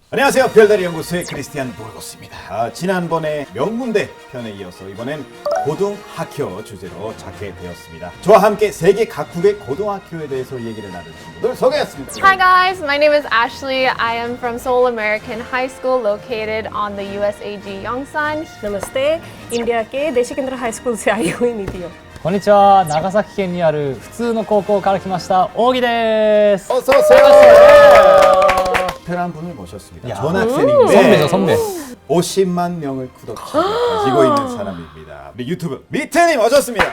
안녕하세요. 별다리 연구소의 크리스티안 부르고스입니다. 지난번에 명문대 편에 이어서 이번엔 고등학교 주제로 찾게 되었습니다. 저와 함께 세계 각국의 고등학교에 대해서 얘기를 나눌 친구들 소개했습니다. Hi guys, my name is Ashley. I am from Seoul American High School located on the USAG Yongsan. नमस्ते इंडिया के देशी केंद्र high school से आई हुई निधि हो こんにちは、長崎県にある普通の高校から来ました扇です。 어서 오세요. 특별한 분을 모셨습니다. 전학생인데 선배죠, 선배. 50만 명을 구독자 가지고 있는 사람입니다. 우리 유튜브 미트님 오셨습니다.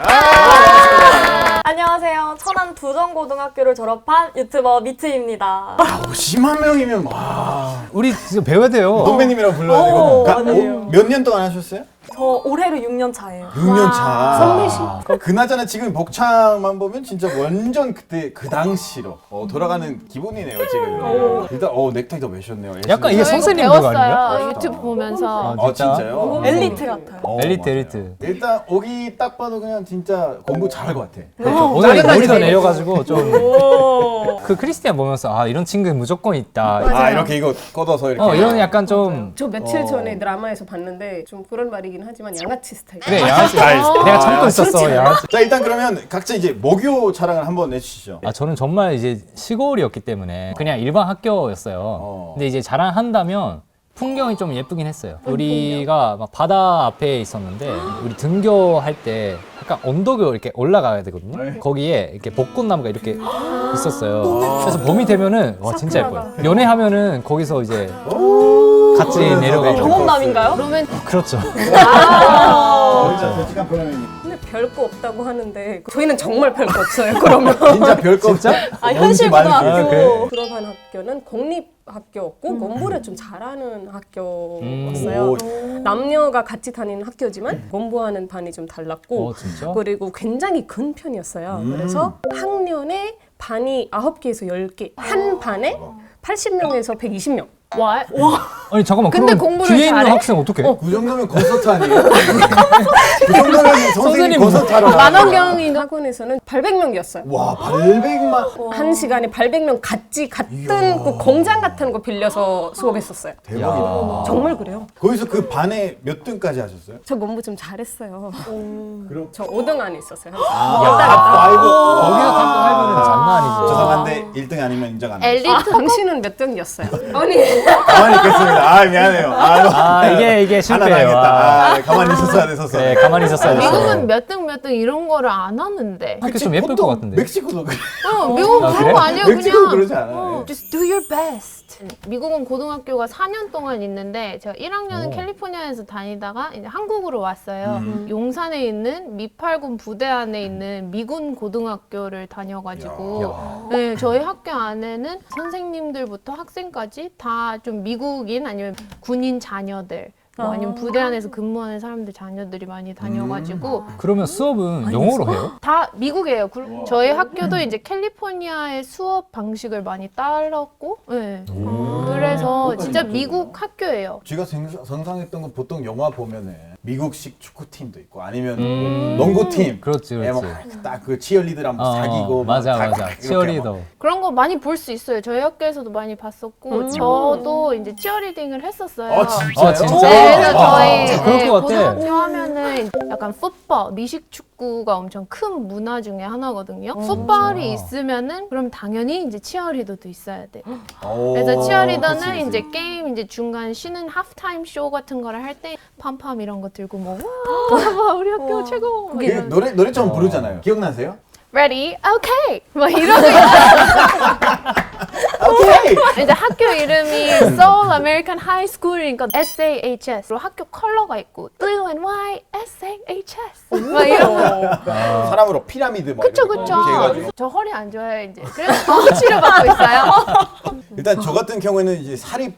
안녕하세요. 천안 두정고등학교를 졸업한 유튜버 미트입니다. 50만 명이면 와. 우리 진짜 배워야 돼요. 선배님이라고 불러야 되고. 아니에요. 몇 년 동안 하셨어요? 저 올해로 6년 차예요. 6년 차. 선배신. 그나저나 지금 복창만 보면 진짜 완전 그때 그 당시로 돌아가는 기분이네요 지금. 일단 넥타이도 매셨네요. 약간 이게 저 이거 선생님 그거 아닌가요? 배웠어요. 유튜브 보면서. 진짜요? 엘리트 같아요. 엘리트, 맞아요. 엘리트. 일단 오기 딱 봐도 그냥 진짜 공부 잘할 것 같아. 오늘 머리도 내려가지고 좀. 그 크리스티안 보면서 아 이런 친구 무조건 있다. 아 이렇게 이거 걷어서 이렇게. 이런 약간 좀. 저 며칠 전에 드라마에서 봤는데 좀 그런 말이긴 하지만 양아치 스타일 그래 양아치. 내가 참고 있었어 양아치. 자 일단 그러면 각자 이제 모교 자랑을 한번 내주시죠. 아 저는 정말 이제 시골이었기 때문에 그냥 일반 학교였어요. 근데 이제 자랑한다면 풍경이 좀 예쁘긴 했어요. 우리가 막 바다 앞에 있었는데 우리 등교할 때 약간 언덕을 이렇게 올라가야 되거든요. 거기에 이렇게 벚꽃나무가 이렇게 있었어요. 그래서 봄이 되면은 와 진짜 예뻐요. 연애하면은 거기서 이제 같이 내려가고. 경험남인가요? 그러면 그렇죠. 진짜 솔직한 표현이 근데 별거 없다고 하는데 저희는 정말 별거 없어요 그러면 진짜 별거 없죠? 현실 고등학교. 아, 그래? 졸업한 학교는 공립학교였고 공부를 좀 잘하는 학교였어요. 오. 남녀가 같이 다니는 학교지만 공부하는 반이 좀 달랐고 진짜? 그리고 굉장히 큰 편이었어요. 그래서 학년에 반이 9개에서 10개 한 반에 80명에서 120명. what? 아니 잠깐만 근데 그럼 공부를 뒤에 있는 잘해? 학생 어떡해? 그 정도면 콘서트 아니에요? 그 정도면 선생님 콘서트 하러 만원경이 학원에서는 800명이었어요. 와 800만 한 시간에 800명 같은 그 공장 같은 거 빌려서 수업했었어요. 대박이다. 정말 그래요. 거기서 그 반에 몇 등까지 하셨어요? 저 공부 좀 잘했어요. 그럼 저 5등 안에 있었어요. 거기서 탑 하면은 장난 아니지. 죄송한데 1등 아니면 인정 안 해요. 엘리트 당신은 몇 등이었어요? 가만히 있겠습니다. 아 미안해요. 이게 하나 실패예요. 당했다. 가만히 있었어야 됐었어. 네, 가만히 있었어야 됐어. 미국은 몇 등 이런 거를 안 하는데. 학교 좀 예쁠 것 같은데. 멕시코도 그래. 미국은 아, 그런 그래? 거 아니에요. 멕시코도 그냥 그러지 않아요. just do your best. 미국은 고등학교가 4년 동안 있는데 제가 1학년은 캘리포니아에서 다니다가 이제 한국으로 왔어요. 용산에 있는 미팔군 부대 안에 있는 미군 고등학교를 다녀가지고 네, 저희 학교 안에는 선생님들부터 학생까지 다 좀 미국인 아니면 군인 자녀들 뭐 아니면 부대 안에서 근무하는 사람들 자녀들이 많이 다녀가지고 그러면 수업은 영어로 해요? 다 미국이에요. 저희 학교도 이제 캘리포니아의 수업 방식을 많이 따랐고, 네. 그래서 진짜 미국 학교예요. 제가 상상했던 건 보통 영화 보면은 미국식 축구팀도 있고 아니면 농구팀. 그렇지, 그렇지. 딱그 치어리더랑 사귀고 막 맞아 다 맞아. 이렇게 치어리더. 그런 거 많이 볼 수 있어요. 저희 학교에서도 많이 봤었고, 저도 이제 치어리딩을 했었어요. 진짜요? 아, 진짜? 네, 그래서 저희 그럴 네, 것 같아. 고등학교 하면은 약간 풋볼, 미식 축구가 엄청 큰 문화 중에 하나거든요. 풋볼이 있으면은 그럼 당연히 이제 치어리더도 있어야 돼. 그래서 치어리더는 이제 게임 이제 중간 쉬는 하프타임 쇼 같은 거를 할 때 팜팜 이런 거 들고 뭐 와, 우리 학교 최고. 막 그 이런. 노래처럼 부르잖아요. 기억나세요? Ready? Okay. 막 이러고 오케이. 이제 학교 이름이 Seoul American High School이니까 SAHS로 학교 컬러가 있고 Blue and White SAHS 막 이런 거. 사람으로 피라미드 막 그쵸 이렇게 그쵸. 해가지고. 저 허리 안 좋아요 이제. 그래서 더 치료받고 있어요. 일단 저 같은 경우에는 이제 사립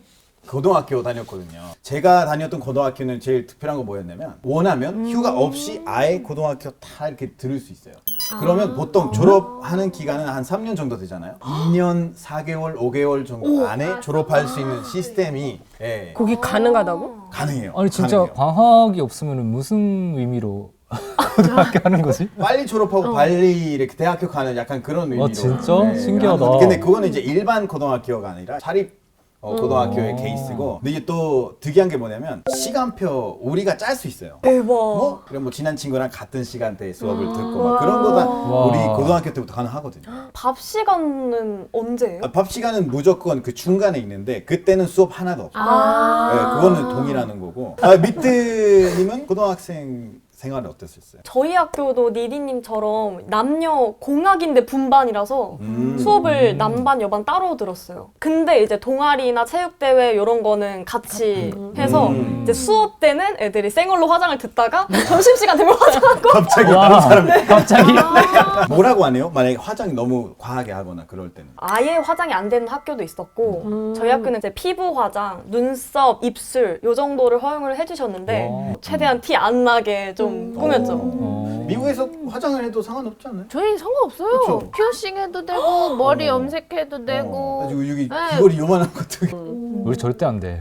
고등학교 다녔거든요. 제가 다녔던 고등학교는 제일 특별한 거 뭐였냐면 원하면 휴가 없이 아예 고등학교 다 이렇게 들을 수 있어요. 그러면 보통 졸업하는 기간은 한 3년 정도 되잖아요. 2년, 4개월, 5개월 정도 안에 졸업할 수 있는 시스템이 거기 가능하다고? 가능해요. 아니 진짜 가능해요. 방학이 없으면 무슨 의미로 고등학교 하는 거지? 빨리 졸업하고 빨리 이렇게 대학교 가는 약간 그런 의미로. 진짜? 신기하다. 근데 그거는 이제 일반 고등학교가 아니라 사립 고등학교의 케이스고, 근데 이게 또 특이한 게 뭐냐면 시간표 우리가 짤 수 있어요. 대박. 그럼 뭐 지난 친구랑 같은 시간대에 수업을 듣고 막 그런 거 다 우리 고등학교 때부터 가능하거든요. 밥 시간은 언제예요? 밥 시간은 무조건 그 중간에 있는데 그때는 수업 하나도 없어요. 네, 그거는 동일하는 거고. 미트님은 고등학생 생활이 어땠었어요? 저희 학교도 니디님처럼 남녀 공학인데 분반이라서 수업을 남반 여반 따로 들었어요. 근데 이제 동아리나 체육대회 이런 거는 같이 해서 이제 수업 때는 애들이 생얼로 화장을 듣다가 점심시간 되면 화장하고 갑자기 다른 사람 갑자기 뭐라고 안 해요? 만약에 화장이 너무 과하게 하거나 그럴 때는. 아예 화장이 안 되는 학교도 있었고 저희 학교는 이제 피부 화장, 눈썹, 입술 요 정도를 허용을 해주셨는데 와. 최대한 티 안 나게 좀 꾸몄죠. 미국에서 화장을 해도 상관없지 않아요? 저희 상관없어요. 그쵸. 피어싱 해도 되고 머리 염색해도 되고. 가지고 여기 네. 귀걸이 요만한 것도 우리 절대 안 돼.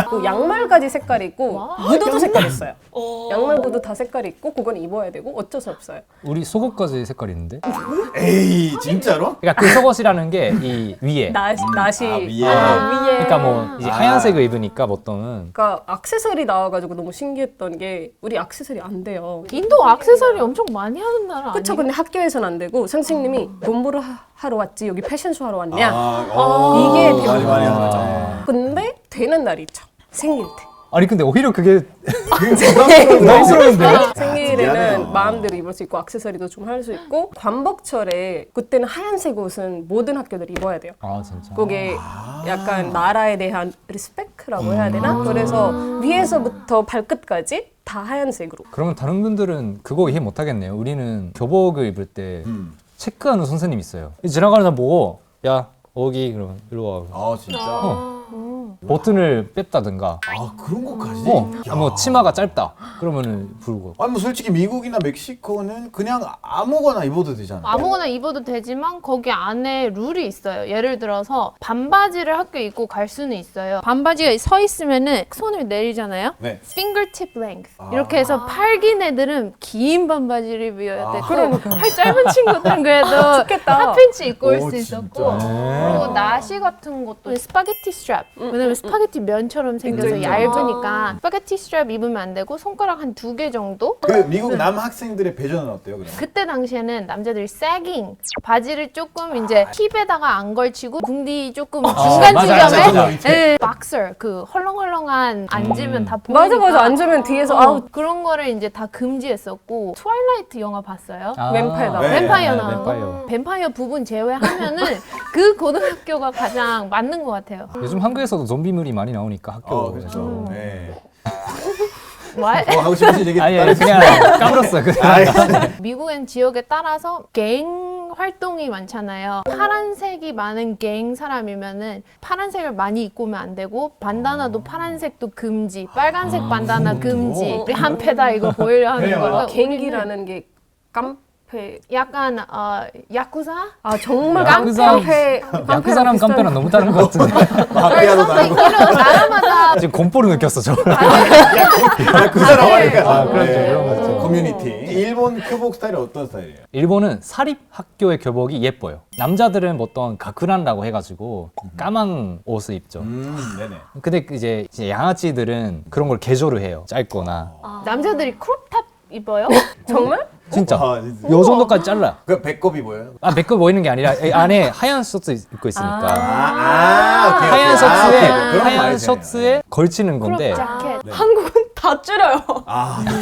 그 양말까지 색깔이 있고 와. 구두도 색깔이 있어요. 어. 양말 구두 다 색깔이 있고 그건 입어야 되고 어쩔 수 없어요. 우리 속옷까지 색깔이 있는데? 에이 진짜로? 그러니까 그 속옷이라는 게 이 위에. 나시 위에. 위에. 그러니까 뭐 이제 하얀색을 입으니까 보통은 그러니까 액세서리 나와가지고 너무 신기했던 게 우리 액세서리 안 돼요. 인도 액세서리 엄청 많이 하는 나라 그쵸? 아니에요? 근데 학교에서는 안 되고 선생님이 공부를 하러 왔지 여기 패션쇼 하러 왔냐? 이게 이게 많이 많이 대부분. 하죠. 근데 되는 날이 있죠. 생일 때. 아니 근데 오히려 그게 부담스러운데? 생일에는 미안해요. 마음대로 입을 수 있고 액세서리도 좀 할 수 있고 광복절에 그때는 하얀색 옷은 모든 학교들이 입어야 돼요. 아 진짜. 그게 약간 나라에 대한 리스펙트라고 해야 되나? 그래서 위에서부터 발끝까지 다 하얀색으로. 그러면 다른 분들은 그거 이해 못 하겠네요. 우리는 교복을 입을 때 체크하는 선생님 있어요. 지나가는 사람 보고 야 어기 그러면 이리 와. 아 진짜? 버튼을 뺐다든가 그런 것까지? 뭐 치마가 짧다 그러면은 부르고. 아니 뭐 솔직히 미국이나 멕시코는 그냥 아무거나 입어도 되잖아. 아무거나 입어도 되지만 거기 안에 룰이 있어요. 예를 들어서 반바지를 학교에 입고 갈 수는 있어요. 반바지가 서 있으면은 손을 내리잖아요. 네. fingertip length 이렇게 해서 팔 긴 애들은 긴 반바지를 입어야 되고 팔 짧은 친구들은 그래도 좋겠다. 4인치 입고 올 오, 수 진짜. 있었고 그리고 나시 같은 것도 스파게티 스트랩 왜냐면 스파게티 면처럼 생겨서 얇으니까 스파게티 스트랩 입으면 안 되고 손가락 한 2개 정도 그 미국 남학생들의 배전은 어때요 그럼? 그때 당시에는 남자들이 sagging 바지를 조금 이제 힙에다가 안 걸치고 궁디 조금 중간 맞아, 지점에 맞아. 예, 박서 그 헐렁헐렁한 앉으면 다 보이니까 맞아 앉으면 뒤에서 아우 그런 거를 이제 다 금지했었고 트와일라이트 영화 봤어요? 왼팔 나와. 네. 뱀파이어 네, 나오는 거? 뱀파이어. 뱀파이어 부분 제외하면은 그 고등학교가 가장 맞는 것 같아요. 요즘 한국에서도 좀비물이 많이 나오니까 학교에서. 그렇죠. 네. 말? 뭐 하고 싶으신 얘기 아니 따로 그냥 까불었어. 미국엔 지역에 따라서 갱 활동이 많잖아요. 파란색이 많은 갱 사람이면은 파란색을 많이 입고 오면 안 되고 반다나도 파란색도 금지, 빨간색 반다나 금지. 우리 한 패다 이거 보이려 하는 네, 거. 맞아. 갱기라는 게 깡패. 약간 야쿠자? 아 정말 야쿠자. 깡패. 야쿠사랑 깜패랑 너무 다른 것 같은데. 학교도 다르고 이런 나라마다 지금 공포를 느꼈어 저. 그 사람 하니까. 그렇죠. 그런 거 있죠. 커뮤니티. 일본 교복 스타일이 어떤 스타일이에요? 일본은 사립 학교의 교복이 예뻐요. 남자들은 보통 가쿠란라고 해가지고 까만 옷을 입죠. 네네. 근데 이제 양아치들은 그런 걸 개조를 해요. 짧거나. 남자들이 크롭탑 입어요? 정말? 진짜. 진짜. 요 정도까지 잘라. 그 배꼽이 뭐예요? 아, 메이크업 보이는 게 아니라 안에 하얀 셔츠 입고 있으니까. 오케이. 하얀 셔츠에 그런 거 하얀 많이 셔츠에 걸치는 건데. 크롭 자켓. 한국은 다 줄여요.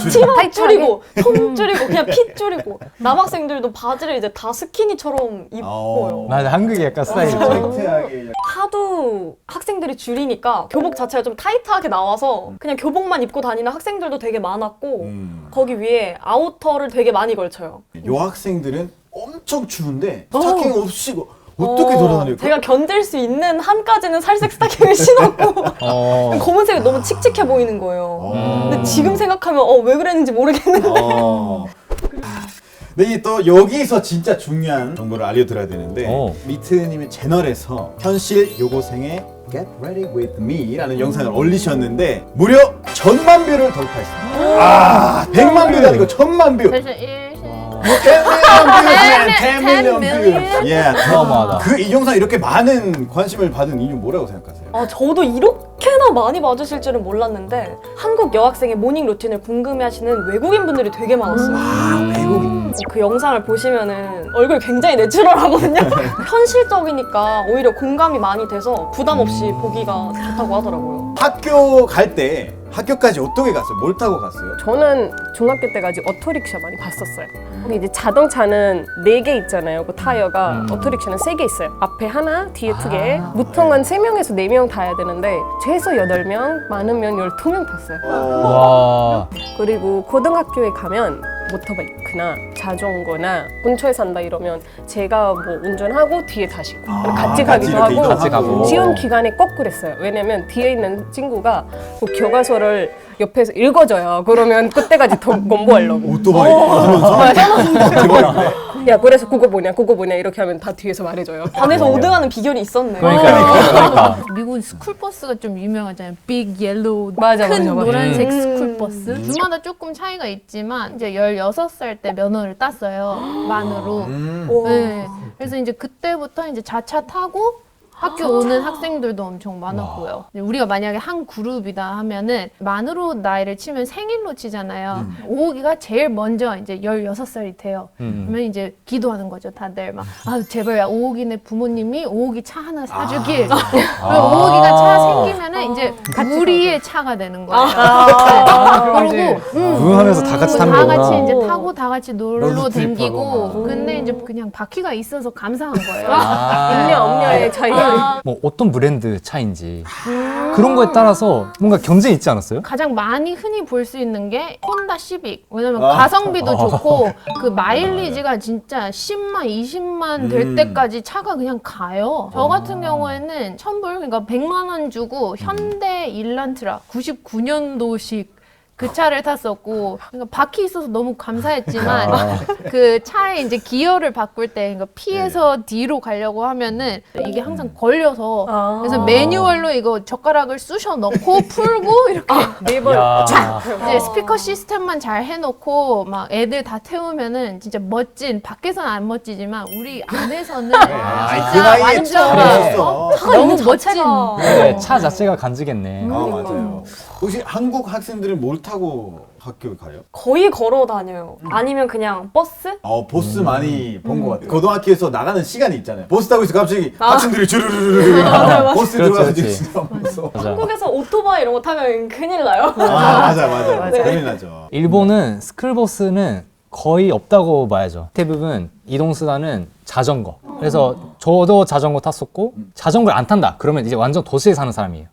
줄. 치마 줄이고, 손 줄이고, 그냥 핏 줄이고. 남학생들도 바지를 이제 다 스키니처럼 입어요. 맞아, 한국이 약간 스타일이죠. 타이트하게. 하도 학생들이 줄이니까 교복 자체가 좀 타이트하게 나와서 그냥 교복만 입고 다니는 학생들도 되게 많았고 거기 위에 아우터를 되게 많이 걸쳐요. 여학생들은 엄청 추운데 스타킹 없이 어떻게 돌아다닐까? 제가 견딜 수 있는 한까지는 살색 스타킹을 신었고 검은색이 너무 칙칙해 보이는 거예요. 근데 지금 생각하면 왜 그랬는지 모르겠는데 네, 또 여기서 진짜 중요한 정보를 알려드려야 되는데 미트님의 채널에서 현실 요고생의 Get Ready With Me 라는 영상을 올리셨는데 무려 1000만 뷰를 돌파했습니다. 100만 뷰도 아니고 1000만 뷰. 세션 1, 10 million views. 예. 어마어마하다. 이 영상 이렇게 많은 관심을 받은 이유 뭐라고 생각하세요? 아, 저도 이렇게나 많이 봐주실 줄은 몰랐는데 한국 여학생의 모닝 루틴을 궁금해하시는 외국인 분들이 되게 많았어요. 외국인. 그 영상을 보시면은 얼굴 굉장히 내추럴하거든요. 현실적이니까 오히려 공감이 많이 돼서 부담 없이 보기가 좋다고 하더라고요. 학교 갈 때 학교까지 어떻게 갔어요? 뭘 타고 갔어요? 저는 중학교 때까지 오토릭샤 많이 봤었어요. 근데 이제 자동차는 4개 있잖아요. 그 타이어가 오토릭샤는 3개 있어요. 앞에 하나, 뒤에 2개. 보통은 3명에서 4명 타야 되는데 최소 8명, 많으면 12명 탔어요. 와. 그리고 고등학교에 가면 모터바이크나 자전거나 근처에 산다 이러면 제가 뭐 운전하고 뒤에 타시고 같이 가기도 이렇게 하고 같이 가고. 시험 기간에 꼭 그랬어요. 왜냐면 뒤에 있는 친구가 그 교과서를 옆에서 읽어줘요. 그러면 그때까지 더 공부하려고. 오토바이 타면서? 대박인데? 야 그래서 그거 뭐냐 이렇게 하면 다 뒤에서 말해줘요. 반에서 5등하는 비결이 있었네. 그러니까. 미국 스쿨버스가 좀 유명하잖아요. 빅 옐로우 맞아, 큰 맞아, 맞아. 노란색 스쿨버스. 주마다 조금 차이가 있지만 이제 16살 때 면허를 땄어요. 만으로. 네. 그래서 이제 그때부터 이제 자차 타고 학교 오는 학생들도 엄청 많았고요. 우리가 만약에 한 그룹이다 하면은 만으로 나이를 치면 생일로 치잖아요. 오기가 제일 먼저 이제 16살이 돼요. 그러면 이제 기도하는 거죠. 다들 막 아 제발 오기네 부모님이 오기 차 하나 사주길. 오기가 차 생기면은 이제 우리의 차가 되는 거예요. 그리고 응하면서 다 같이 타는 다 거구나. 같이 이제 타고 다 같이 놀러 로드 트립하고 댕기고 막. 근데 이제 그냥 바퀴가 있어서 감사한 거예요. 있냐 없냐의 차이가. 뭐 어떤 브랜드 차인지 그런 거에 따라서 뭔가 경쟁이 있지 않았어요? 가장 많이 흔히 볼 수 있는 게 혼다 시빅. 왜냐면 가성비도 좋고 그 마일리지가 진짜 10만, 20만 될 때까지 차가 그냥 가요. 저 같은 경우에는 첨불 그러니까 100만 원 주고 현대 일란트라 99년도식 그 차를 탔었고 그러니까 바퀴 있어서 너무 감사했지만 그 차에 이제 기어를 바꿀 때 그러니까 P에서 D로 가려고 하면은 이게 항상 걸려서 그래서 매뉴얼로 이거 젓가락을 쑤셔 넣고 풀고 이렇게 야. 이제 스피커 시스템만 잘 해놓고 막 애들 다 태우면은 진짜 멋진 밖에서는 안 멋지지만 우리 안에서는 그 진짜 나이에 완전 차가 어? 있어. 너무 멋진 네, 차 자체가 간지겠네. 맞아요. 혹시 한국 학생들은 뭘 타고 학교 가요? 거의 걸어 다녀요. 아니면 그냥 버스? 보스 많이 본 것 같아요. 고등학교에서 나가는 시간이 있잖아요. 보스 타고 있어 갑자기 학생들이 주르르르르 보스 그렇지, 들어가지고 그렇지. 진짜 무서워. 맞아. 한국에서 오토바이 이런 거 타면 큰일 나요. 맞아. 맞아. 큰일 나죠. 일본은 스쿨버스는 거의 없다고 봐야죠. 대부분 이동수단은 자전거. 그래서 저도 자전거 탔었고 자전거를 안 탄다. 그러면 이제 완전 도시에 사는 사람이에요.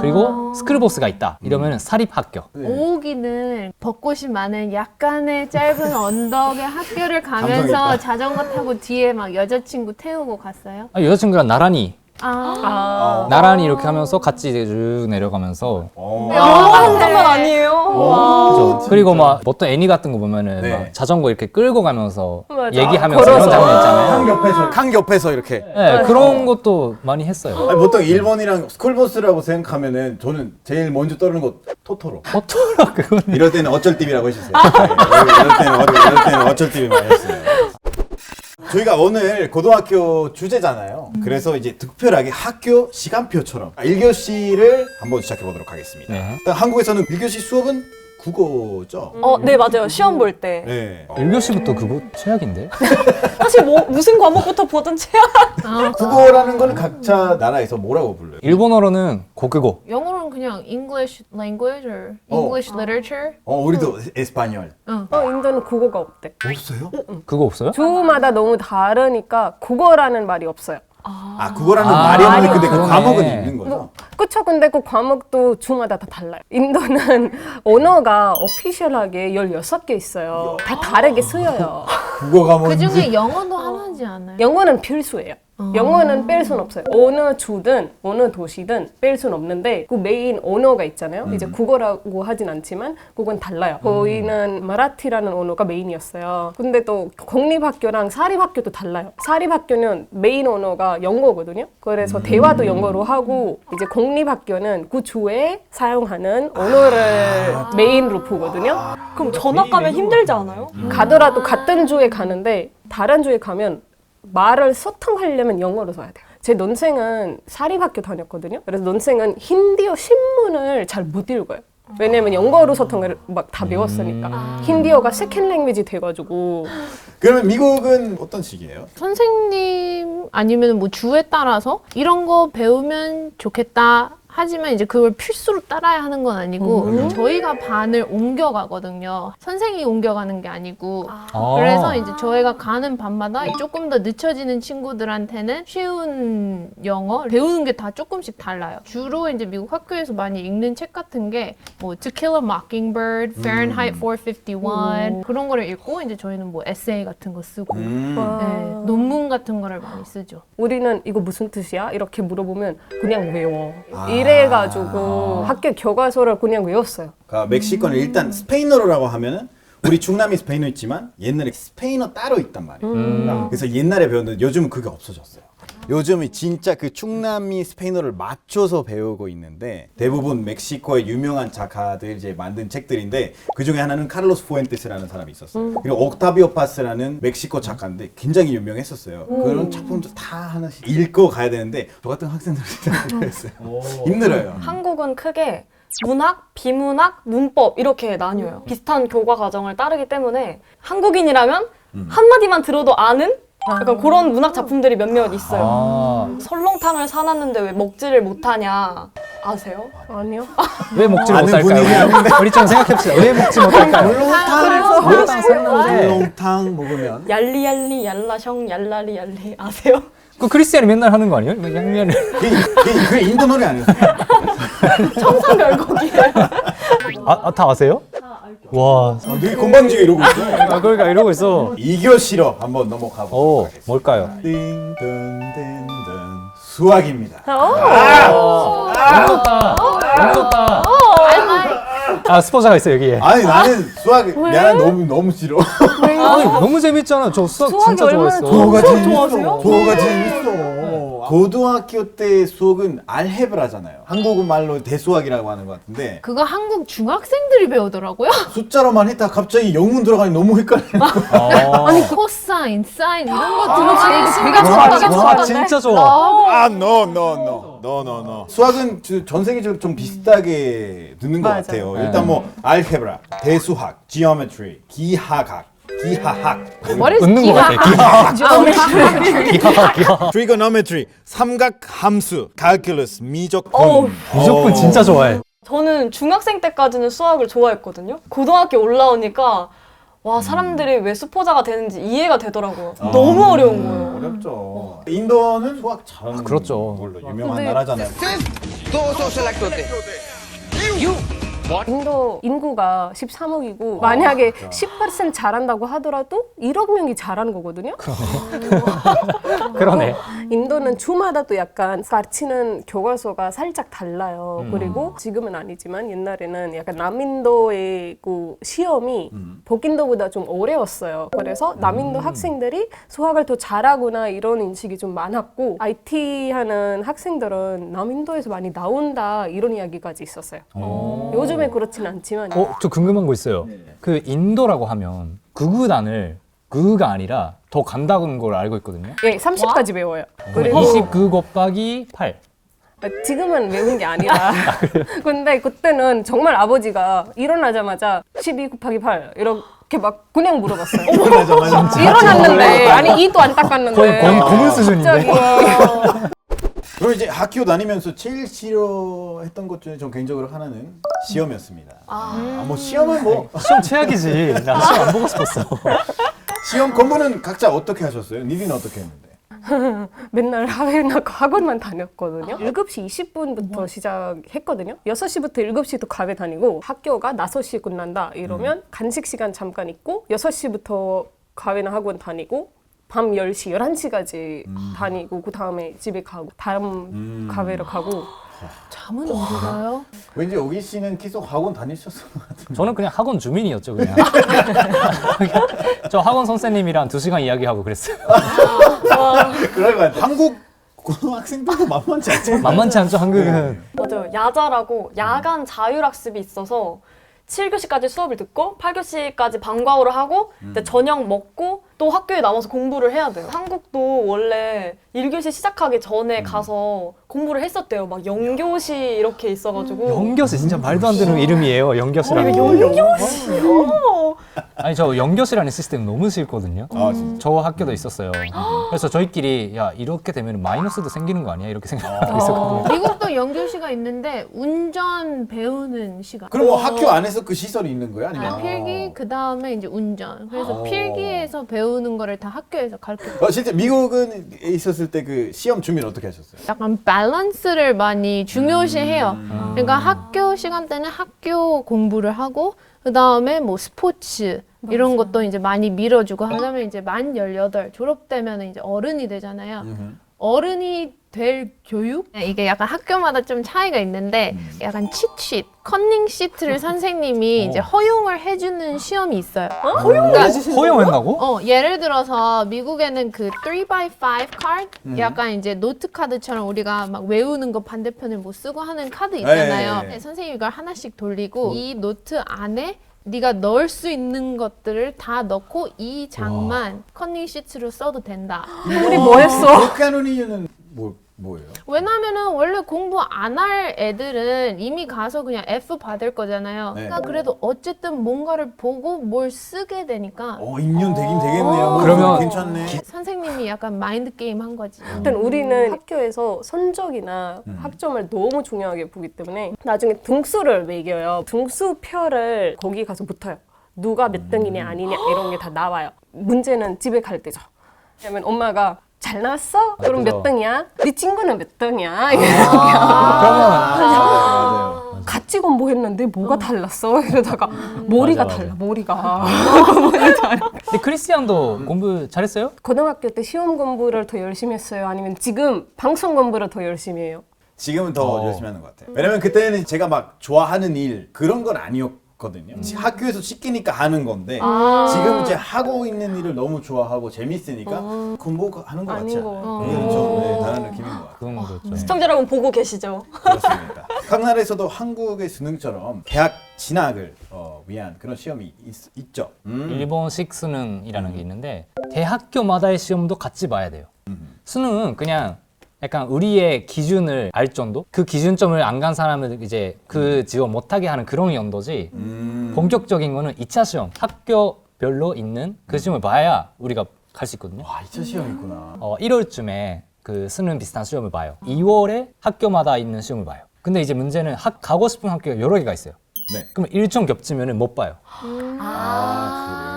그리고 스쿨버스가 있다. 이러면 사립학교. 오기는 벚꽃이 많은 약간의 짧은 언덕의 학교를 가면서 감성있다. 자전거 타고 뒤에 막 여자친구 태우고 갔어요? 여자친구랑 나란히 아, 나란히 이렇게 하면서 같이 이제 쭉 내려가면서 영화관 장면 아니에요? 그죠. 그리고 막 어떤 애니 같은 거 보면은 네. 막 자전거 이렇게 끌고 가면서 맞아. 얘기하면서 걸어서. 이런 장면 있잖아요. 강 옆에서 이렇게. 네, 그런 것도 많이 했어요. 아니, 보통 일본이랑 스쿨버스라고 생각하면은 저는 제일 먼저 떠오르는 거 토토로. 어쩌라 그건. 이럴 때는 어쩔 띠비라고 해주세요. 이럴 때는 어쩔 띠비 많이 했어요. 저희가 오늘 고등학교 주제잖아요. 그래서 이제 특별하게 학교 시간표처럼 1교시를 한번 시작해 보도록 하겠습니다. 네. 일단 한국에서는 1교시 수업은 국어죠. 네 맞아요. 시험 볼 때. 네. 1교시부터 그거 최악인데? 사실 뭐 무슨 과목부터 보든 최악. 국어라는 건 각자 나라에서 뭐라고 불러요? 일본어로는 고국어. 영어로는 그냥 English language or English literature? 우리도 에스파뇰. 인도는 국어가 없대. 없어요? 그거 없어요? 주마다 너무 다르니까 국어라는 말이 없어요. 국어라는 말이 없는데 근데 그 그러네. 과목은 있는 거죠? 그쵸. 근데 그 과목도 주마다 다 달라요. 인도는 언어가 오피셜하게 16개 있어요. 다 다르게 쓰여요. 국어 과목은 그 중에 영어도 하나지 않아요? 영어는 필수예요. 영어는 뺄 순 없어요. 어느 주든 어느 도시든 뺄 순 없는데 그 메인 언어가 있잖아요. 이제 국어라고 하진 않지만 그건 달라요. 저희는 마라티라는 언어가 메인이었어요. 근데 또 공립학교랑 사립학교도 달라요. 사립학교는 메인 언어가 영어거든요. 그래서 대화도 영어로 하고 이제 공립학교는 그 주에 사용하는 언어를 메인으로 보거든요. 그럼 전학 가면 힘들지 않아요? 가더라도 같은 주에 가는데 다른 주에 가면 말을 소통하려면 영어로 써야 돼요. 제 논생은 사립학교 다녔거든요. 그래서 논생은 힌디어 신문을 잘 못 읽어요. 왜냐면 영어로 소통을 막 다 배웠으니까. 힌디어가 세컨 랭귀지 돼가지고. 그러면 미국은 어떤 식이에요? 선생님 아니면 뭐 주에 따라서 이런 거 배우면 좋겠다. 하지만 이제 그걸 필수로 따라야 하는 건 아니고 저희가 반을 옮겨가거든요. 선생이 옮겨가는 게 아니고 그래서 이제 저희가 가는 반마다 조금 더 늦춰지는 친구들한테는 쉬운 영어 배우는 게 다 조금씩 달라요. 주로 이제 미국 학교에서 많이 읽는 책 같은 게 뭐 To Kill a Mockingbird, Fahrenheit 451 그런 거를 읽고 이제 저희는 뭐 에세이 같은 거 쓰고 네, 논문 같은 거를 많이 쓰죠. 우리는 이거 무슨 뜻이야? 이렇게 물어보면 그냥 외워. 이래가지고 학교 교과서를 그냥 외웠어요. 그러니까 멕시코는 일단 스페인어라고 하면은 우리 중남미 스페인어 있지만 옛날에 스페인어 따로 있단 말이에요. 그래서 옛날에 배웠는데 요즘은 그게 없어졌어요. 요즘은 진짜 그 중남미 스페인어를 맞춰서 배우고 있는데 대부분 멕시코의 유명한 작가들 이제 만든 책들인데 그 중에 하나는 카를로스 푸엔테스라는 사람이 있었어요. 그리고 옥타비오 파스라는 멕시코 작가인데 굉장히 유명했었어요. 그런 작품들 다 하나씩 읽고 가야 되는데 저 같은 학생들은 힘들었어요. 힘들어요. 한국은 크게 문학, 비문학, 문법 이렇게 나뉘어요. 비슷한 교과 과정을 따르기 때문에 한국인이라면 한마디만 들어도 아는 약간 그런 문학 작품들이 몇몇 있어요. 설렁탕을 사놨는데 왜 먹지를 못하냐 아세요? 아니요. 왜 먹지 아는 분위기 못할까요? 아닌데. 우리 좀 생각해봅시다. 왜 먹지 못할까요? 설렁탕 샀는데 설렁탕 먹으면 얄리얄리 얄라형 얄라리 얄리 아세요? 그 크리스티안이 맨날 하는 거 아니에요? 뭐 양면을 그게 인도 노래 아니었어요? 청산별곡이에요. 다 아세요? 와, 되게 건방지게 이러고 있어요. 그러니까 이러고 있어. 2교시로 한번 넘어가 보도록 하겠습니다. 뭘까요? 띵동댕동 수학입니다. 너무 좋다. 스포자가 있어 여기에. 아니 나는 수학 미안해 너무 싫어. 아니, 너무 재밌잖아. 저 수학 진짜 얼마나 좋아했어. 수학가 좋아하세요? 수학가 재밌어. 고등학교 때 수학은 알헤브라잖아요. 한국말로 대수학이라고 하는 것 같은데 그거 한국 중학생들이 배우더라고요. 숫자로만 했다 갑자기 영문 들어가니 너무 헷갈려. 아니 코사인, 사인 이런 거 들으면 제가 좋아하는 와, 진짜 좋아. no. 수학은 전 세계적으로 좀 비슷하게 듣는 것 맞아요. 같아요. 일단 뭐 알헤브라, 대수학, 지오메트리, 기하학. What is 웃는 거 같아. 기하. 트리고노메트리, 삼각함수, calculus, 미적분. 미적분 진짜 좋아해. 저는 중학생 때까지는 수학을 좋아했거든요. 고등학교 올라오니까 와 사람들이 왜 수포자가 되는지 이해가 되더라고요. 너무 어려운 거예요. 어렵죠. 인도는 수학 잘하는 그렇죠. 걸로 유명한 근데- 나라잖아요. 인도 인구가 13억이고 만약에 10% 잘한다고 하더라도 1억 명이 잘하는 거거든요. 그러네. 인도는 주마다 또 약간 가르치는 교과서가 살짝 달라요. 그리고 지금은 아니지만 옛날에는 약간 남인도의 그 시험이 북인도보다 좀 어려웠어요. 그래서 남인도 학생들이 수학을 더 잘하구나 이런 인식이 좀 많았고 IT 하는 학생들은 남인도에서 많이 나온다 이런 이야기까지 있었어요. 요즘에 그렇진 않지만 저 궁금한 거 있어요. 그 인도라고 하면 구구단을 그가 아니라 더 간다는 걸 알고 있거든요. 예, 30까지 배워요. 그리고 29 곱하기 8. 지금은 외운 게 아니라 근데 그때는 정말 아버지가 일어나자마자 12 곱하기 8 이렇게 막 그냥 물어봤어요. 일어났는데 아니 이도 안 닦았는데 거의 고문 수준인데. 갑자기 그럼 이제 학교 다니면서 제일 싫어했던 것 중에 전 개인적으로 하나는 시험이었습니다. 뭐 시험은 뭐 시험 최악이지. 나 시험 안 보고 싶었어. 시험 공부는 각자 어떻게 하셨어요? 니디는 어떻게 했는데? 맨날 학원만 다녔거든요. 7시 20분부터 시작했거든요. 6시부터 7시도 가게 다니고 학교가 5시에 끝난다 이러면 간식 시간 잠깐 있고 6시부터 가회나 학원 다니고 밤 10시, 11시까지 다니고 그 다음에 집에 가고 다음 과외를 가고 잠은 어디 가요? 왠지 오기 씨는 계속 학원 다니셨을 것 같은데. 저는 그냥 학원 주민이었죠, 그냥. 저 학원 선생님이랑 2시간 이야기하고 그랬어요. 그럴 것 같아. 한국 고등학생들도 만만치 않죠. 만만치 않죠, 한국은. 맞아요. 야자라고 야간 자율학습이 있어서 7교시까지 수업을 듣고 8교시까지 방과후를 하고 이제 저녁 먹고 또 학교에 남아서 공부를 해야 돼요. 한국도 원래 1교시 시작하기 전에 가서 공부를 했었대요. 막 영교시 이렇게 있어가지고. 영교시 진짜 말도 안 되는 이름이에요, 영교시라는 게. 영교시요? 아니, 저 영교시라는 시스템 너무 싫거든요. 아 진짜. 저 학교도 있었어요. 그래서 저희끼리 야 이렇게 되면 마이너스도 생기는 거 아니야? 이렇게 생각하고 있었거든요. 미국도 연교시가 있는데 운전 배우는 시간. 그럼 뭐 학교 안에서 그 시설이 있는 거야? 아니면? 필기 그 다음에 이제 운전. 그래서 어. 필기에서 배우는 거를 다 학교에서 가르쳐. 실제 미국은 있었을 때 그 시험 준비는 어떻게 하셨어요? 약간 밸런스를 많이 중요시해요. 그러니까 학교 시간 때는 학교 공부를 하고 그 다음에 뭐 스포츠 이런 것도 이제 많이 밀어주고 하려면 이제 만 18 졸업되면 이제 어른이 되잖아요. 어른이 될 교육? 이게 약간 학교마다 좀 차이가 있는데 약간 치쉿, 컨닝 시트를 선생님이 이제 허용을 해주는 시험이 있어요. 허용했다고? 예를 들어서 미국에는 그 3x5 카드? 약간 이제 노트 카드처럼 우리가 막 외우는 거 반대편을 못 쓰고 하는 카드 있잖아요. 네. 선생님이 이걸 하나씩 돌리고 이 노트 안에 네가 넣을 수 있는 것들을 다 넣고 이 장만 컨닝 시트로 써도 된다. 우리 뭐 했어? 그렇게 하는 이유는 뭐예요? 왜냐면은 원래 공부 안 할 애들은 이미 가서 그냥 F 받을 거잖아요. 네. 그러니까 그래도 어쨌든 뭔가를 보고 뭘 쓰게 되니까 인연 되긴 되겠네요. 그러면- 괜찮네. 선생님이 약간 마인드 게임 한 거지. 일단 우리는 학교에서 성적이나 학점을 너무 중요하게 보기 때문에 나중에 등수를 매겨요. 등수표를 거기 가서 붙어요. 누가 몇 등이냐 아니냐 이런 게 다 나와요. 문제는 집에 갈 때죠. 왜냐면 엄마가 잘 나왔어? 그럼 그죠. 몇 등이야? 네 친구는 몇 등이야? 맞아요. 같이 공부했는데 뭐가 달랐어? 이러다가 머리가 맞아. 달라 머리가. 근데 크리스티안도 공부 잘했어요? 고등학교 때 시험 공부를 더 열심히 했어요? 아니면 지금 방송 공부를 더 열심히 해요? 지금은 더 열심히 하는 것 같아요. 왜냐면 그때는 제가 막 좋아하는 일 그런 건 아니었거든요. 학교에서 시키니까 하는 건데 지금 이제 하고 있는 일을 너무 좋아하고 재밌으니까 공부하는 것 같지 아닌 것 않아요. 같아요. 그게 좀 다른 느낌인 것 같아요. 그런 것도 있죠. 시청자 여러분 보고 계시죠? 그렇습니다. 각 나라에서도 한국의 수능처럼 대학 진학을 위한 그런 시험이 있죠. 일본식 수능이라는 게 있는데 대학교마다의 시험도 같이 봐야 돼요. 수능은 그냥 약간 우리의 기준을 알 정도? 그 기준점을 안 간 사람을 이제 그 지원 못하게 하는 그런 연도지 본격적인 거는 2차 시험, 학교별로 있는 그 시험을 봐야 우리가 갈 수 있거든요. 와, 2차 시험 있구나. 1월쯤에 그 수능 비슷한 시험을 봐요. 2월에 학교마다 있는 시험을 봐요. 근데 이제 문제는 가고 싶은 학교가 여러 개가 있어요. 네. 그럼 일정 겹치면 못 봐요.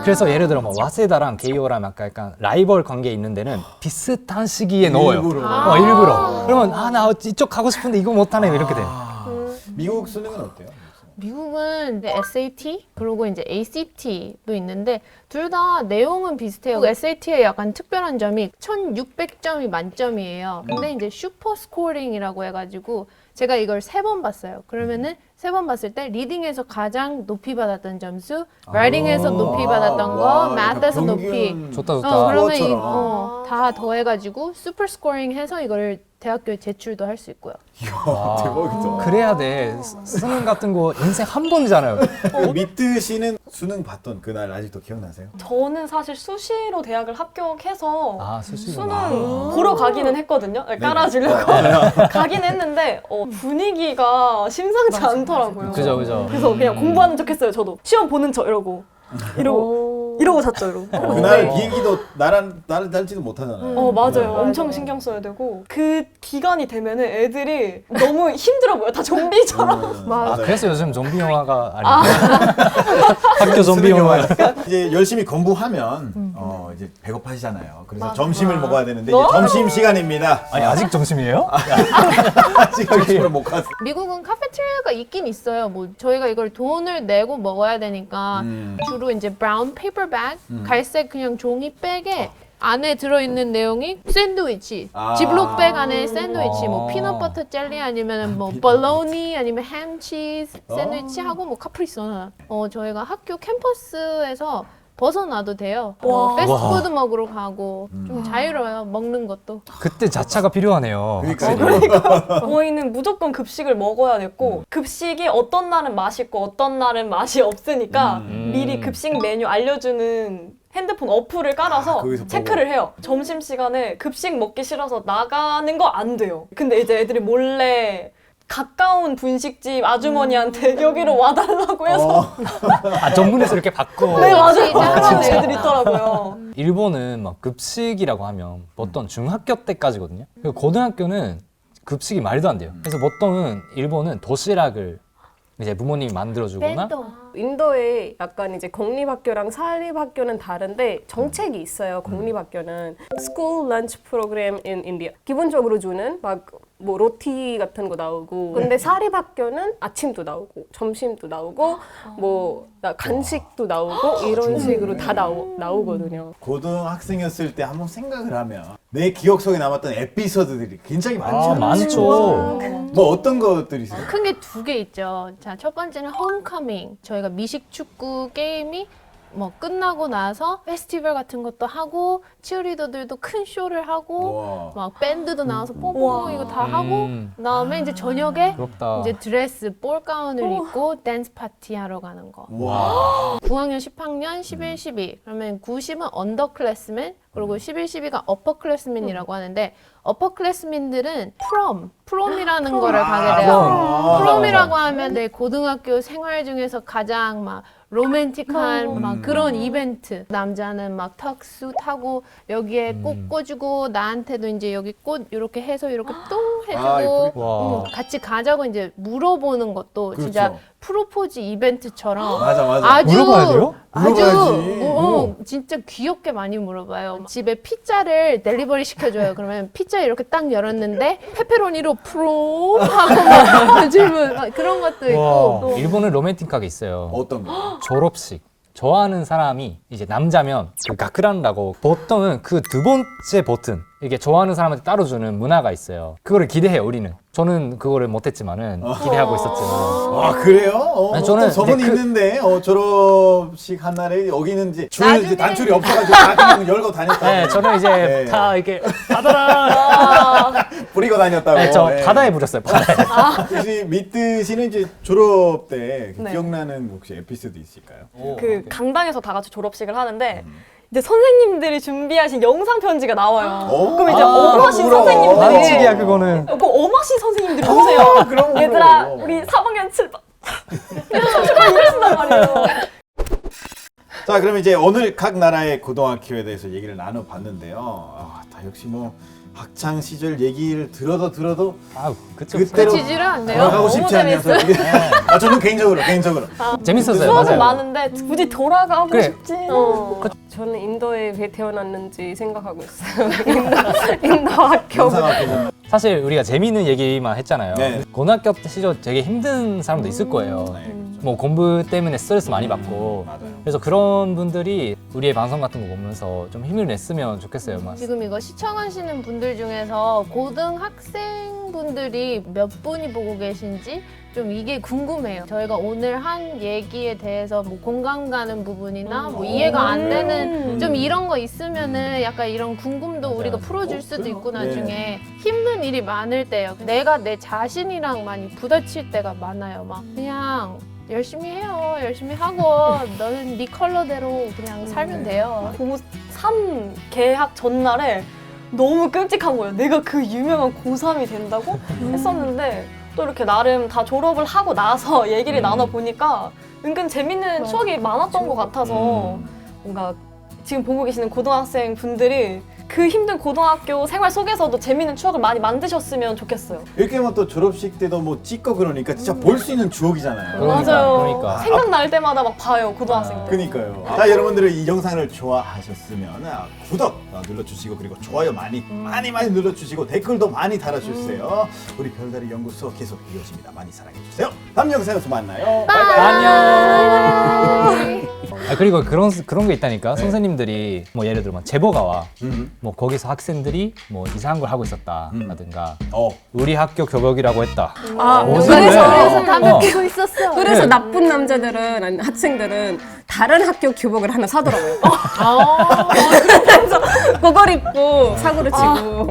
그래서 예를 들어 뭐 와세다랑 게이오랑 약간 라이벌 관계 있는 데는 비슷한 시기에 넣어요. 일부러. 일부러. 그러면 나 이쪽 가고 싶은데 이거 못하네 이렇게 돼. 미국 수능은 어때요? 미국은 이제 SAT 그리고 이제 ACT도 있는데 둘 다 내용은 비슷해요. SAT의 약간 특별한 점이 1,600점이 만점이에요. 근데 이제 슈퍼 스코어링이라고 해가지고 제가 이걸 3번 봤어요. 그러면은 3번 봤을 때 리딩에서 가장 높이 받았던 점수, 라이팅에서 높이 받았던 거, 매th에서 높이. 좋다 좋다. 그러면 그것처럼. 다 더해가지고 슈퍼 스코어링 해서 이걸 대학교에 제출도 할 수 있고요. 대박이다. 그래야 돼. 수능 같은 거 인생 한 번이잖아요. 미트 씨는 수능 봤던 그날 아직도 기억나세요? 저는 사실 수시로 대학을 합격해서 수시구나. 수능 보러 가기는 했거든요. 깔아주려고 가긴 했는데 분위기가 심상치 않더라고요. 그죠. 그래서 그냥 공부하는 척했어요. 저도 시험 보는 척 이러고 잤죠. 이러고. 그날 비행기도 나를 달지도 못하잖아요. 맞아요. 엄청 신경 써야 되고 그 기간이 되면은 애들이 너무 힘들어 보여. 다 좀비처럼. 그래서 요즘 좀비 영화가 아닌데. 학교 좀비 영화. 이제 열심히 공부하면 이제 배고파지잖아요. 그래서 점심을 먹어야 되는데 이제 점심 시간입니다. 아니 아직 점심이에요? 아직 점심을 못 갔어. 미국은 카페테리아가 있긴 있어요. 뭐 저희가 이걸 돈을 내고 먹어야 되니까 주로 이제 브라운 페이퍼백, 갈색 그냥 종이 백에 안에 들어있는 내용이 샌드위치, 아. 지블록백 안에 샌드위치, 뭐 아. 피넛버터 젤리 아니면 뭐 볼로니 아니면 햄치즈 샌드위치 하고 뭐 카프리소나. 저희가 학교 캠퍼스에서 벗어나도 돼요. 와. 패스트푸드 먹으러 가고 좀 자유로워요. 먹는 것도. 그때 자차가 필요하네요. 그러니까 저희는 무조건 급식을 먹어야 됐고 급식이 어떤 날은 맛있고 어떤 날은 맛이 없으니까 미리 급식 메뉴 알려주는 핸드폰 어플을 깔아서 거기서 체크를 해요. 점심시간에 급식 먹기 싫어서 나가는 거 안 돼요. 근데 이제 애들이 몰래 가까운 분식집 아주머니한테 여기로 와달라고 해서 아, 전문에서 이렇게 받고. 네 맞아요. 진짜? 하는 애들이 있더라고요. 일본은 막 급식이라고 하면 보통 중학교 때까지거든요. 그리고 고등학교는 급식이 말도 안 돼요. 그래서 보통은 일본은 도시락을 이제 부모님이 만들어주거나 인도에 약간 이제 공립학교랑 사립학교는 다른데 정책이 있어요. 공립학교는 School Lunch Program in India. 기본적으로 주는 막 뭐 로티 같은 거 나오고 근데 사립학교는 아침도 나오고 점심도 나오고 뭐 간식도 나오고 이런 식으로 다 나오거든요. 고등학생이었을 때 한번 생각을 하면 내 기억 속에 남았던 에피소드들이 굉장히 아, 많잖아요. 많죠. 뭐 어떤 것들이 있어요? 큰 게 두 개 있죠. 자, 첫 번째는 홈커밍. 저희가 미식 축구 게임이 뭐 끝나고 나서 페스티벌 같은 것도 하고 치어리더들도 큰 쇼를 하고 우와. 막 밴드도 나와서 뽀뽀 이거 다 하고 그다음에 이제 저녁에 부럽다. 이제 드레스 볼 가운을 입고 댄스 파티 하러 가는 거. 와. 9학년 10학년 11, 12 그러면 90은 언더클래스맨 그리고 11, 12가 어퍼클래스맨이라고 하는데 어퍼클래스맨들은 프롬이라는 거를 가게 돼요. 프롬이라고 하면 내 고등학교 생활 중에서 가장 막 로맨틱한 막 그런 이벤트. 남자는 막 턱수 타고 여기에 꽃 꽂주고 나한테도 이제 여기 꽃 이렇게 해서 이렇게 똥 해주고 와. 같이 가자고 이제 물어보는 것도 진짜 그렇죠. 프로포즈 이벤트처럼 맞아. 아주 물어봐야 돼요? 아주 물어봐야지. 진짜 귀엽게 많이 물어봐요. 집에 피자를 델리버리 시켜줘요. 그러면 피자 이렇게 딱 열었는데 페페로니로 프롬 하고 막 질문 막 그런 것도 있고 와, 일본은 로맨틱하게 있어요. 어떤 거? 졸업식. 좋아하는 사람이 이제 남자면 그 가크란라고 보통은 그 두 번째 버튼 이게 좋아하는 사람한테 따로 주는 문화가 있어요. 그거를 기대해요 우리는. 저는 그거를 못했지만은 기대하고 있었지만. 아 그래요? 아니, 저는 어떤 소문이 이제 있는데 졸업식 한 날에 여기는 이제 줄 나중에- 이제 단줄이 없어가지고 다 그냥 열고 다녔다고. 네, 저는 이제 네. 다 이렇게 받아라. 뿌리고 다녔다고. 네, 저 네. 바다에 부렸어요. 바다에. 혹시 미트 씨는 이제 졸업 때 네. 기억나는 혹시 에피소드 있을까요? 그 강당에서 다 같이 졸업식을 하는데 이제 선생님들이 준비하신 영상 편지가 나와요. 오. 그럼 이제 아, 엄하신 울어. 선생님들이 반칙이야 그거는. 그 엄하신 선생님들이 오세요. 그럼 얘들아 울어. 우리 3학년 7반 이러신단 말이에요. 자, 그럼 이제 오늘 각 나라의 고등학교에 대해서 얘기를 나눠봤는데요. 다 역시 뭐 학창 시절 얘기를 들어도 아, 그쵸. 그때로 그치지를 않네요. 돌아가고 싶지 너무 않아서. 저는 개인적으로. 재밌었어요. 수업은 맞아요. 많은데 굳이 돌아가고 그래. 싶지. 저는 인도에 왜 태어났는지 생각하고 있어요. 인도 학교. 영상학교. 사실 우리가 재미있는 얘기만 했잖아요. 네. 고등학교 때 시절 되게 힘든 사람도 있을 거예요. 네, 그렇죠. 뭐 공부 때문에 스트레스 많이 받고. 맞아요. 그래서 그런 분들이 우리의 방송 같은 거 보면서 좀 힘을 냈으면 좋겠어요. 막. 지금 이거 시청하시는 분들 중에서 고등학생분들이 몇 분이 보고 계신지 좀 이게 궁금해요. 저희가 오늘 한 얘기에 대해서 뭐 공감 가는 부분이나 뭐 이해가 안 되는 좀 이런 거 있으면은 약간 이런 궁금도 우리가 풀어줄 수도 있고 나중에 힘든 일이 많을 때요. 내가 내 자신이랑 많이 부딪힐 때가 많아요. 막 그냥 열심히 해요. 열심히 하고 너는 네 컬러대로 그냥 살면 돼요. 고3 개학 전날에 너무 끔찍한 거예요. 내가 그 유명한 고3이 된다고 했었는데 또 이렇게 나름 다 졸업을 하고 나서 얘기를 나눠보니까 은근 재밌는 추억이 많았던 것 같아서 뭔가 지금 보고 계시는 고등학생 분들이 그 힘든 고등학교 생활 속에서도 재밌는 추억을 많이 만드셨으면 좋겠어요. 이렇게 하면 또 졸업식 때도 뭐 찍고 그러니까 진짜 볼 수 있는 추억이잖아요. 맞아요. 그러니까. 생각날 때마다 막 봐요, 고등학생 때. 그니까요. 자, 여러분들은 이 영상을 좋아하셨으면 구독 눌러주시고 그리고 좋아요 많이 눌러주시고 댓글도 많이 달아주세요. 우리 별다리 연구소 계속 이어집니다. 많이 사랑해주세요. 다음 영상에서 만나요. 안녕. 아, 그리고 그런 게 있다니까. 선생님들이 뭐 예를 들어 막 제보가 와. 뭐 거기서 학생들이 뭐 이상한 걸 하고 있었다라든가 우리 학교 교복이라고 했다. 무슨 그래서 담배 어. 피고 있었어. 그래서 나쁜 남자들은 아니 학생들은 다른 학교 교복을 하나 사더라고요. 그래서 그걸 입고 사고를 치고